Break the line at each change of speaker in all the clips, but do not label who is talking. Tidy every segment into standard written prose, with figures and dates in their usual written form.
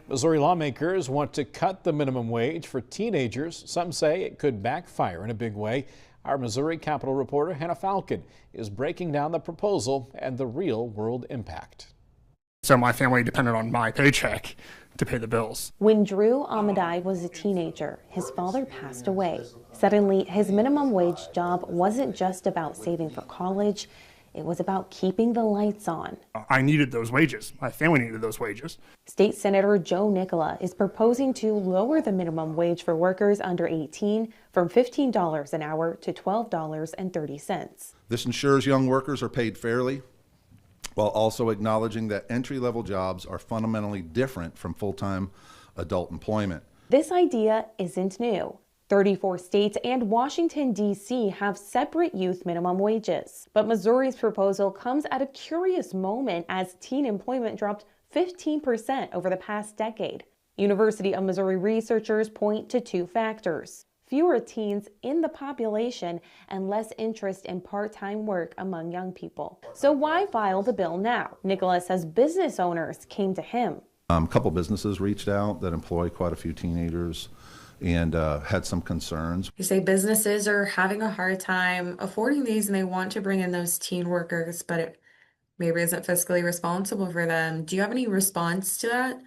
Missouri lawmakers want to cut the minimum wage for teenagers. Some say it could backfire in a big way. Our Missouri Capitol reporter Hannah Falcon is breaking down the proposal and the real-world impact.
So my family depended on my paycheck to pay the bills.
When Drew Amadai was a teenager, his father passed away. Suddenly, his minimum wage job wasn't just about saving for college. It was about keeping the lights on.
I needed those wages. My family needed those wages.
State Senator Joe Nicola is proposing to lower the minimum wage for workers under 18 from $15 an hour to $12.30.
This ensures young workers are paid fairly, while also acknowledging that entry-level jobs are fundamentally different from full-time adult employment.
This idea isn't new. 34 states and Washington, D.C. have separate youth minimum wages. But Missouri's proposal comes at a curious moment as teen employment dropped 15% over the past decade. University of Missouri researchers point to two factors: fewer teens in the population and less interest in part-time work among young people. So why file the bill now? Nicholas says business owners came to him.
A couple businesses reached out that employ quite a few teenagers and had some concerns.
You say businesses are having a hard time affording these and they want to bring in those teen workers, but it maybe isn't fiscally responsible for them. Do you have any response to that?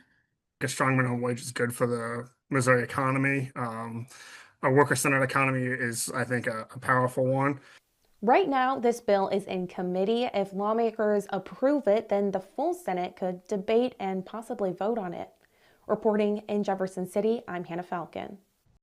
A strong minimum wage is good for the Missouri economy. A worker-centered economy is, I think, a powerful one.
Right now, this bill is in committee. If lawmakers approve it, then the full Senate could debate and possibly vote on it. Reporting in Jefferson City, I'm Hannah Falcon.